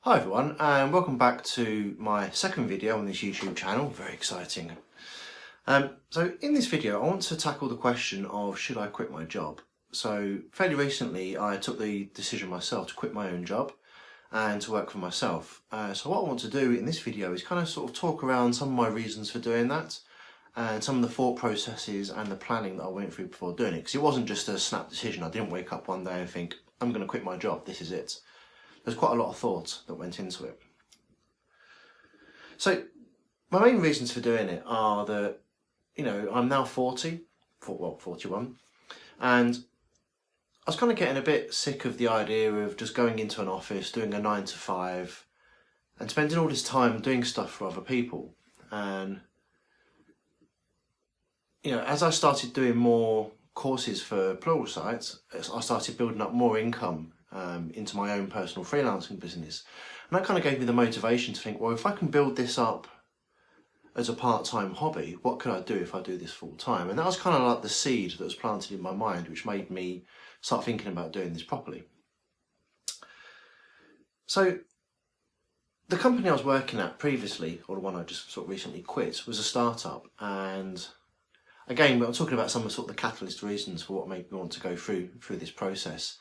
Hi everyone, and welcome back to my second video on this YouTube channel. Very exciting. So in this video I want to tackle the question of should I quit my job. So fairly recently I took the decision myself to quit my own job and to work for myself. So what I want to do in this video is kind of sort of talk around some of my reasons for doing that and some of the thought processes and the planning that I went through before doing it, because it wasn't just a snap decision. I didn't wake up one day and think I'm going to quit my job, this is it. There's quite a lot of thought that went into it. So my main reasons for doing it are that, I'm now 41, and I was kind of getting a bit sick of the idea of just going into an office, doing a 9 to 5 and spending all this time doing stuff for other people. And, as I started doing more courses for Pluralsight, I started building up more income into my own personal freelancing business. And that kind of gave me the motivation to think, well, if I can build this up as a part-time hobby, what could I do if I do this full-time? And that was kind of like the seed that was planted in my mind, which made me start thinking about doing this properly. So the company I was working at previously, or the one I just sort of recently quit, was a startup. And again, I'm talking about some of the catalyst reasons for what made me want to go through this process.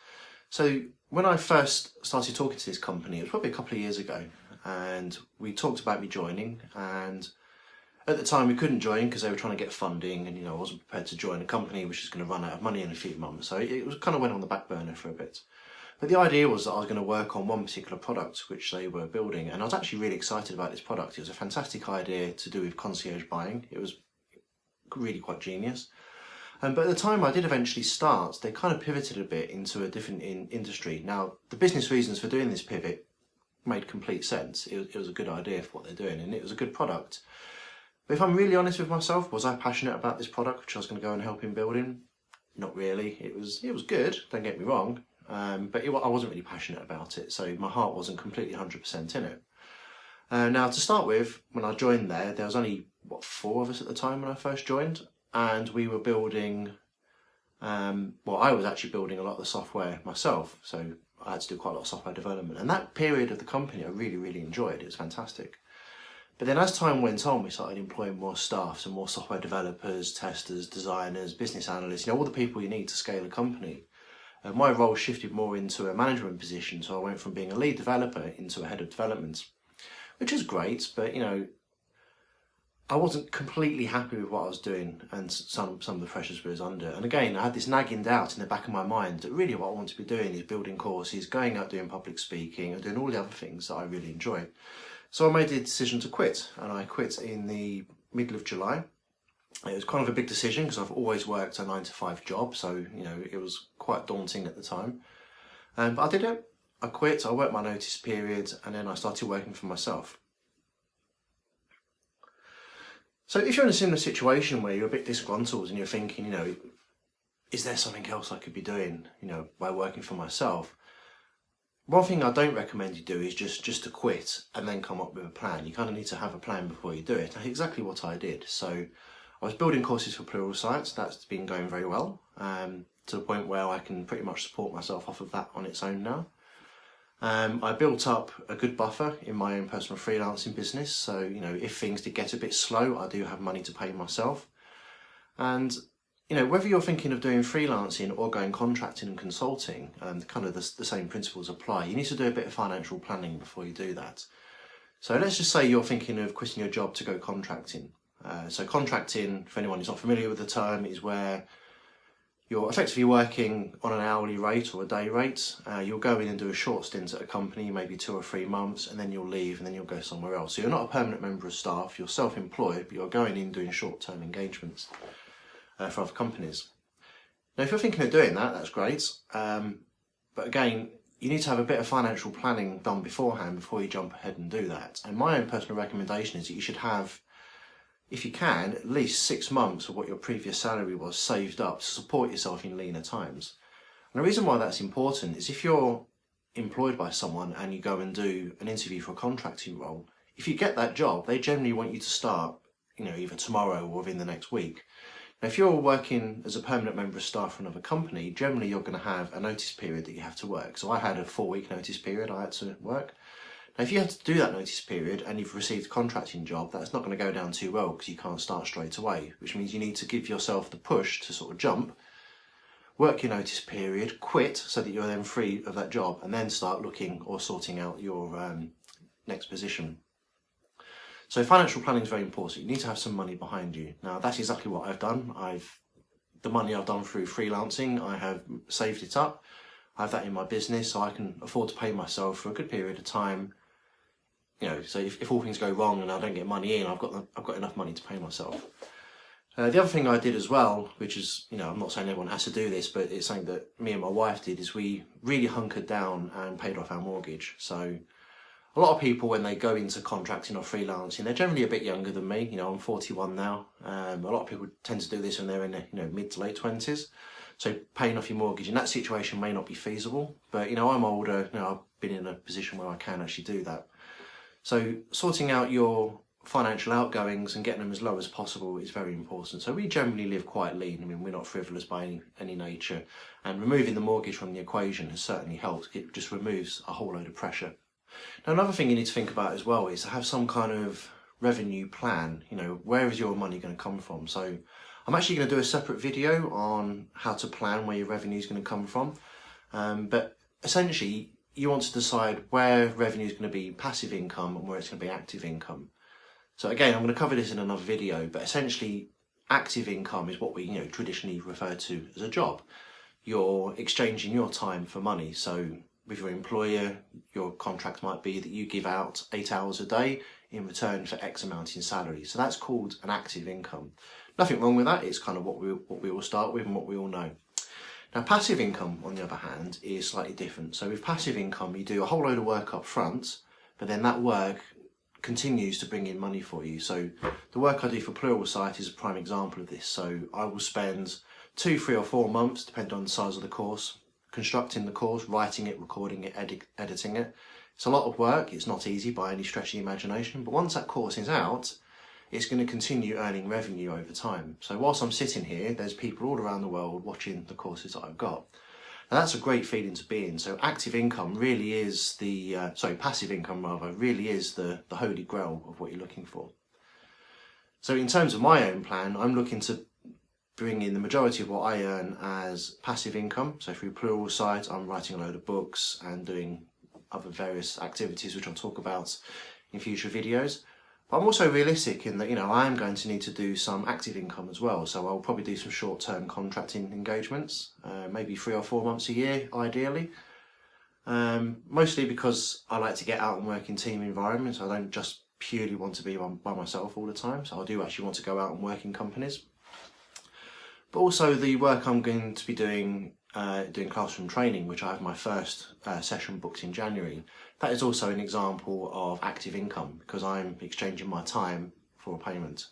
So when I first started talking to this company, it was probably a couple of years ago, and we talked about me joining, and at the time we couldn't join because they were trying to get funding, and I wasn't prepared to join a company which is going to run out of money in a few months, so it was kind of went on the back burner for a bit. But the idea was that I was going to work on one particular product which they were building, and I was actually really excited about this product. It was a fantastic idea to do with concierge buying. It was really quite genius. But at the time I did eventually start, they kind of pivoted a bit into a different industry. Now, the business reasons for doing this pivot made complete sense. It was a good idea for what they're doing, and it was a good product. But if I'm really honest with myself, was I passionate about this product which I was going to go and help in building? Not really. It was good, don't get me wrong, but I wasn't really passionate about it, so my heart wasn't completely 100% in it. Now, to start with, when I joined there was only, 4 of us at the time when I first joined. And we were building, I was actually building a lot of the software myself, so I had to do quite a lot of software development. And that period of the company I really, really enjoyed. It was fantastic. But then as time went on, we started employing more staff, so more software developers, testers, designers, business analysts, all the people you need to scale a company. My role shifted more into a management position, so I went from being a lead developer into a head of development, which was great, but I wasn't completely happy with what I was doing, and some of the pressures we was under. And again, I had this nagging doubt in the back of my mind that really what I want to be doing is building courses, going out doing public speaking, and doing all the other things that I really enjoy. So I made the decision to quit, and I quit in the middle of July. It was kind of a big decision because I've always worked a 9 to 5 job, so it was quite daunting at the time. But I did it. I quit, I worked my notice period, and then I started working for myself. So if you're in a similar situation where you're a bit disgruntled and you're thinking, is there something else I could be doing, by working for myself? One thing I don't recommend you do is just to quit and then come up with a plan. You kind of need to have a plan before you do it. That's exactly what I did. So I was building courses for Pluralsight. That's been going very well, to the point where I can pretty much support myself off of that on its own now. I built up a good buffer in my own personal freelancing business, so if things did get a bit slow, I do have money to pay myself. And whether you're thinking of doing freelancing or going contracting and consulting, kind of the same principles apply. You need to do a bit of financial planning before you do that. So let's just say you're thinking of quitting your job to go contracting. So contracting, for anyone who's not familiar with the term, is where you're effectively working on an hourly rate or a day rate. You'll go in and do a short stint at a company, maybe 2 or 3 months, and then you'll leave and then you'll go somewhere else. So you're not a permanent member of staff, you're self-employed, but you're going in doing short-term engagements for other companies. Now, if you're thinking of doing that, that's great. But again, you need to have a bit of financial planning done beforehand before you jump ahead and do that. And my own personal recommendation is that you should have, if you can, at least 6 months of what your previous salary was saved up to support yourself in leaner times. And the reason why that's important is if you're employed by someone and you go and do an interview for a contracting role, if you get that job, they generally want you to start, either tomorrow or within the next week. Now, if you're working as a permanent member of staff for another company, generally you're going to have a notice period that you have to work. So I had a 4-week notice period I had to work. Now, if you have to do that notice period and you've received a contracting job, that's not going to go down too well because you can't start straight away, which means you need to give yourself the push to sort of jump, work your notice period, quit so that you're then free of that job, and then start looking or sorting out your next position. So financial planning is very important. You need to have some money behind you. Now, that's exactly what I've done. The money I've done through freelancing, I have saved it up. I have that in my business, so I can afford to pay myself for a good period of time. You know, so if all things go wrong and I don't get money in, I've got enough money to pay myself. The other thing I did as well, which is, you know, I'm not saying everyone has to do this, but it's something that me and my wife did, is we really hunkered down and paid off our mortgage. So a lot of people, when they go into contracting or freelancing, they're generally a bit younger than me. You know, I'm 41 now. A lot of people tend to do this when they're in their, mid to late 20s. So paying off your mortgage in that situation may not be feasible. But, I'm older. I've been in a position where I can actually do that. So sorting out your financial outgoings and getting them as low as possible is very important. So we generally live quite lean. I mean, we're not frivolous by any nature. And removing the mortgage from the equation has certainly helped. It just removes a whole load of pressure. Now, another thing you need to think about as well is to have some kind of revenue plan. Where is your money going to come from? So I'm actually going to do a separate video on how to plan where your revenue is going to come from. But essentially, you want to decide where revenue is going to be passive income and where it's going to be active income. So again, I'm going to cover this in another video, but essentially active income is what we traditionally refer to as a job. You're exchanging your time for money. So with your employer, your contract might be that you give out 8 hours a day in return for X amount in salary. So that's called an active income. Nothing wrong with that. It's kind of what we all start with and what we all know. Now, passive income, on the other hand, is slightly different. So with passive income, you do a whole load of work up front, but then that work continues to bring in money for you. So the work I do for Pluralsight is a prime example of this. So I will spend 2, 3 or 4 months, depending on the size of the course, constructing the course, writing it, recording it, editing it. It's a lot of work. It's not easy by any stretch of the imagination, but once that course is out, it's going to continue earning revenue over time. So whilst I'm sitting here, there's people all around the world watching the courses that I've got. Now that's a great feeling to be in. So active income really is passive income rather, really is the holy grail of what you're looking for. So in terms of my own plan, I'm looking to bring in the majority of what I earn as passive income. So through Pluralsight, I'm writing a load of books and doing other various activities, which I'll talk about in future videos. But I'm also realistic in that, I am going to need to do some active income as well. So I'll probably do some short-term contracting engagements, maybe 3 or 4 months a year, ideally. Mostly because I like to get out and work in team environments. I don't just purely want to be by myself all the time. So I do actually want to go out and work in companies. But also the work I'm going to be doing classroom training, which I have my first session booked in January. That is also an example of active income because I'm exchanging my time for a payment.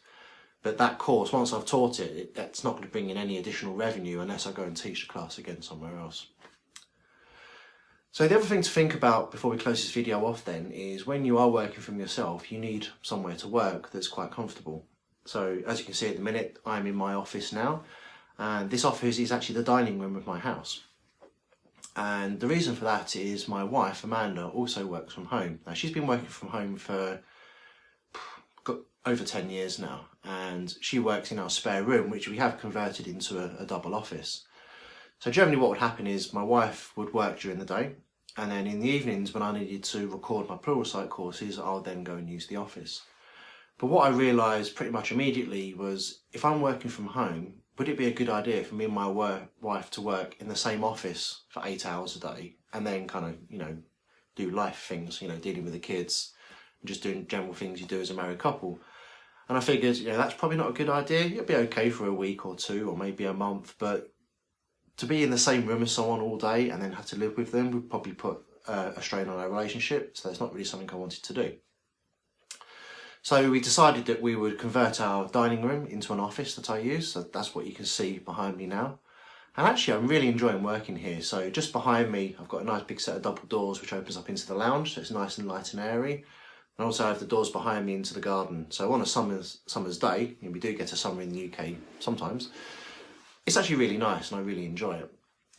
But that course, once I've taught it, that's not going to bring in any additional revenue unless I go and teach the class again somewhere else. So the other thing to think about before we close this video off then is when you are working from yourself, you need somewhere to work that's quite comfortable. So as you can see at the minute, I'm in my office now. And this office is actually the dining room of my house. And the reason for that is my wife, Amanda, also works from home. Now, she's been working from home for over 10 years now. And she works in our spare room, which we have converted into a double office. So generally what would happen is my wife would work during the day. And then in the evenings, when I needed to record my Pluralsight courses, I'll then go and use the office. But what I realised pretty much immediately was if I'm working from home, would it be a good idea for me and my wife to work in the same office for 8 hours a day and then kind of, do life things, dealing with the kids and just doing general things you do as a married couple? And I figured, that's probably not a good idea. It'd be okay for a week or 2 or maybe a month, but to be in the same room as someone all day and then have to live with them would probably put a strain on our relationship. So that's not really something I wanted to do. So we decided that we would convert our dining room into an office that I use. So that's what you can see behind me now. And actually, I'm really enjoying working here. So just behind me, I've got a nice big set of double doors which opens up into the lounge. So it's nice and light and airy. And also I have the doors behind me into the garden. So on a summer's day, and we do get a summer in the UK sometimes, it's actually really nice and I really enjoy it.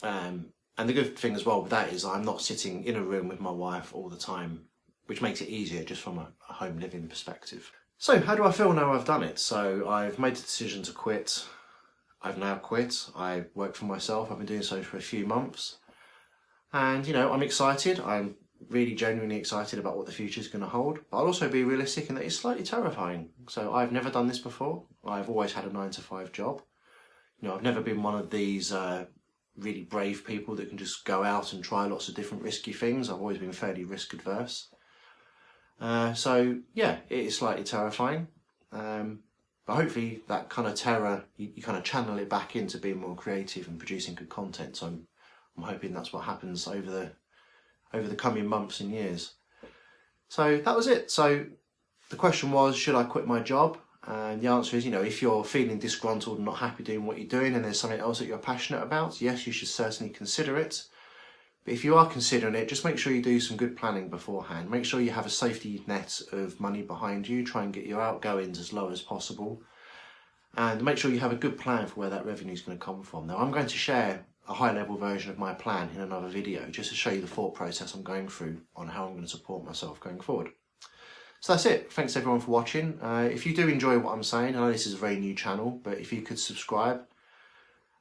And the good thing as well with that is I'm not sitting in a room with my wife all the time, which makes it easier just from a home living perspective. So how do I feel now I've done it? So I've made the decision to quit. I've now quit. I work for myself. I've been doing so for a few months. And, you know, I'm excited. I'm really genuinely excited about what the future is going to hold. But I'll also be realistic in that it's slightly terrifying. So I've never done this before. I've always had a 9-to-5 job. You know, I've never been one of these really brave people that can just go out and try lots of different risky things. I've always been fairly risk adverse. So yeah, it is slightly terrifying. But hopefully that kind of terror, you kind of channel it back into being more creative and producing good content. So I'm hoping that's what happens over the coming months and years. So that was it. So the question was, should I quit my job? And the answer is, you know, if you're feeling disgruntled and not happy doing what you're doing and there's something else that you're passionate about, yes, you should certainly consider it. But if you are considering it, just make sure you do some good planning beforehand. Make sure you have a safety net of money behind you. Try and get your outgoings as low as possible. And make sure you have a good plan for where that revenue is going to come from. Now, I'm going to share a high-level version of my plan in another video, just to show you the thought process I'm going through on how I'm going to support myself going forward. So that's it. Thanks everyone for watching. If you do enjoy what I'm saying, I know this is a very new channel, but if you could subscribe,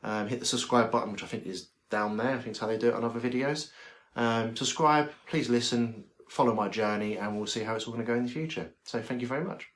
hit the subscribe button, which I think is down there. I think it's how they do it on other videos. Subscribe, please listen, follow my journey, and we'll see how it's all going to go in the future. So thank you very much.